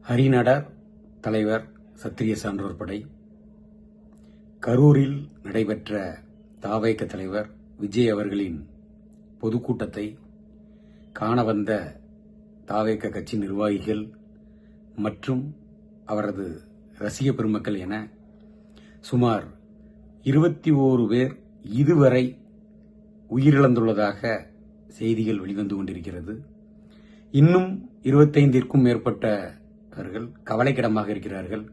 ஹரிநடர் தலைவர் சத்திரிய சான்றோர் படை கரூரில் நடைபெற்ற தாவேக தலைவர் விஜய் அவர்களின் பொதுக்கூட்டத்தை காண வந்த தாவேக கட்சி நிர்வாகிகள் மற்றும் அவரது ரசிக பெருமக்கள் என சுமார் 21 பேர் இதுவரை உயிரிழந்துள்ளதாக செய்திகள் வெளிவந்து கொண்டிருக்கிறது. இன்னும் 25ற்கும் மேற்பட்டவர்கள் கவலைக்கிடமாக இருக்கிறார்கள்.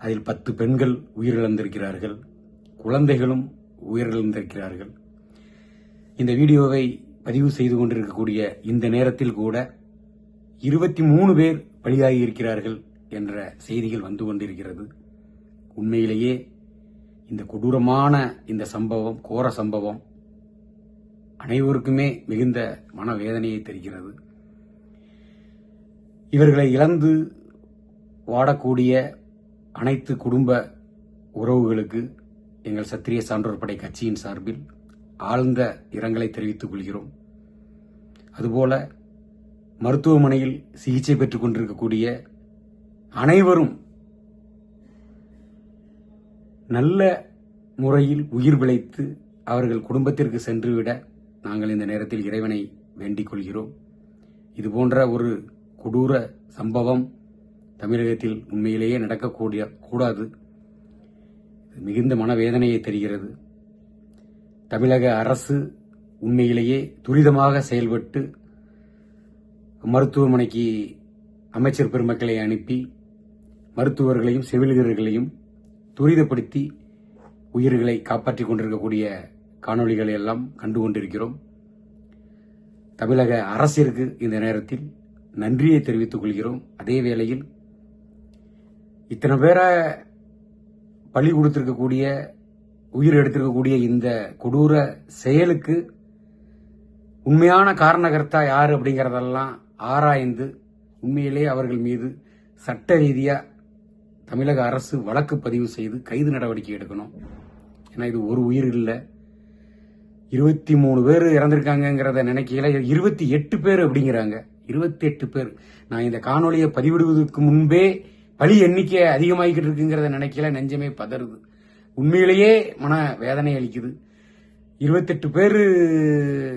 அதில் 10 பெண்கள் உயிரிழந்திருக்கிறார்கள், குழந்தைகளும் உயிரிழந்திருக்கிறார்கள். இந்த வீடியோவை பதிவு செய்து கொண்டிருக்கக்கூடிய இந்த நேரத்தில் கூட 23 பேர் பலியாகி இருக்கிறார்கள் என்ற செய்திகள் வந்து கொண்டிருக்கிறது. உண்மையிலேயே இந்த கொடூரமான இந்த சம்பவம், கோர சம்பவம் அனைவருக்குமே மிகுந்த மனவேதனையை தருகிறது. இவர்களை இழந்து வாடக்கூடிய அனைத்து குடும்ப உறவுகளுக்கு எங்கள் சத்திரிய சான்றோர் படை கட்சியின் சார்பில் ஆழ்ந்த இரங்கலை தெரிவித்துக் கொள்கிறோம். அதுபோல மருத்துவமனையில் சிகிச்சை பெற்றுக் கொண்டிருக்கக்கூடிய அனைவரும் நல்ல முறையில் உயிர் பிழைத்து அவர்கள் குடும்பத்திற்கு சென்றுவிட நாங்கள் இந்த நேரத்தில் இறைவனை வேண்டிக் கொள்கிறோம். இதுபோன்ற ஒரு கொடூர சம்பவம் தமிழகத்தில் உண்மையிலேயே நடக்கக்கூடாது. மிகுந்த மனவேதனையை தருகிறது. தமிழக அரசு உண்மையிலேயே துரிதமாக செயல்பட்டு மருத்துவமனைக்கு அமைச்சர் பெருமக்களை அனுப்பி மருத்துவர்களையும் செவிலியர்களையும் துரிதப்படுத்தி உயிர்களை காப்பாற்றிக் கொண்டிருக்கக்கூடிய காணொளிகளை எல்லாம் கண்டு கொண்டிருக்கிறோம். தமிழக அரசிற்கு இந்த நேரத்தில் நன்றியை தெரிவித்துக் கொள்கிறோம். அதே வேளையில் இத்தனை பேரை பலி கொடுத்திருக்கக்கூடிய, உயிர் எடுத்திருக்கக்கூடிய இந்த கொடூர செயலுக்கு உண்மையான காரணகர்த்தா யாரு அப்படிங்கறதெல்லாம் ஆராய்ந்து உண்மையிலே அவர்கள் மீது சட்ட ரீதியா தமிழக அரசு வழக்கு பதிவு செய்து கைது நடவடிக்கை எடுக்கணும். ஏன்னா இது ஒரு உயிர் இல்லை, 23 பேர் இறந்திருக்காங்கிறத நினைக்கல, 28 பேர் அப்படிங்கிறாங்க. 28 பேர். நான் இந்த காணொலியை பதிவிடுவதற்கு முன்பே பலி எண்ணிக்கை அதிகமாகிக்கிட்டு இருக்குங்கிறத நினைக்கல, நெஞ்சமே பதறுது. உண்மையிலேயே மன வேதனை அளிக்குது. 28 பேர்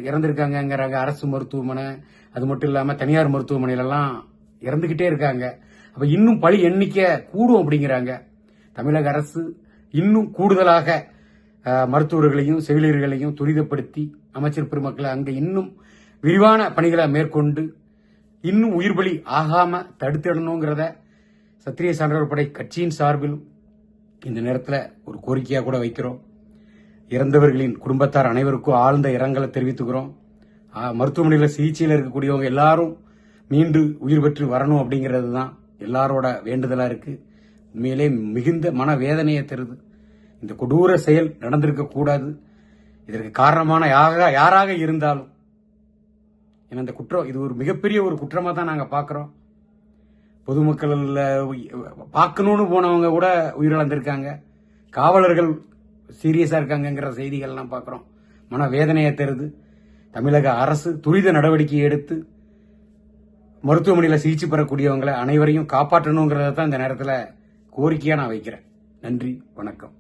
இறந்திருக்காங்கிறாங்க. அரசு மருத்துவமனை, அது மட்டும் இல்லாம தனியார் மருத்துவமனையிலெல்லாம் இறந்துகிட்டே இருக்காங்க. அப்ப இன்னும் பலி எண்ணிக்கை கூடும் அப்படிங்கிறாங்க. தமிழக அரசு இன்னும் கூடுதலாக மருத்துவர்களையும் செவிலியர்களையும் துரிதப்படுத்தி அமைச்சர் பெருமக்களை அங்க இன்னும் விரிவான பணிகளை மேற்கொண்டு இன்னும் உயிர் பலி ஆகாம தடுத்திடணுங்கிறத சத்திரிய சான்றோர் படை கட்சியின் சார்பில் இந்த நேரத்தில் ஒரு கோரிக்கையா கூட வைக்கிறோம். இறந்தவர்களின் குடும்பத்தார் அனைவருக்கும் ஆழ்ந்த இரங்கலை தெரிவித்துக்கிறோம். மருத்துவமனையில் சிகிச்சையில் இருக்கக்கூடியவங்க எல்லாரும் மீண்டு உயிர் பெற்று வரணும் அப்படிங்கிறது தான் எல்லாரோட வேண்டுதலா இருக்கு. உண்மையிலே மிகுந்த மனவேதனையை தருது. இந்த கொடூர செயல் நடந்திருக்க கூடாது. இதற்கு காரணமான யாராக இருந்தாலும் இந்த குற்றம் இது ஒரு மிகப்பெரிய ஒரு குற்றமா தான் நாங்க பாக்குறோம். பொதுமக்கள் பார்க்கணும்னு போனவங்க கூட உயிரிழந்திருக்காங்க. காவலர்கள் சீரியஸா இருக்காங்கிற செய்திகள் எல்லாம் பாக்குறோம். மனவேதனையை தருது. தமிழக அரசு துரித நடவடிக்கை எடுத்து மருத்துவமனையில் சிகிச்சை பெறக்கூடியவங்களை அனைவரையும் காப்பாற்றணுங்கிறத தான் இந்த நேரத்தில் கோரிக்கையா நான் வைக்கிறேன். நன்றி, வணக்கம்.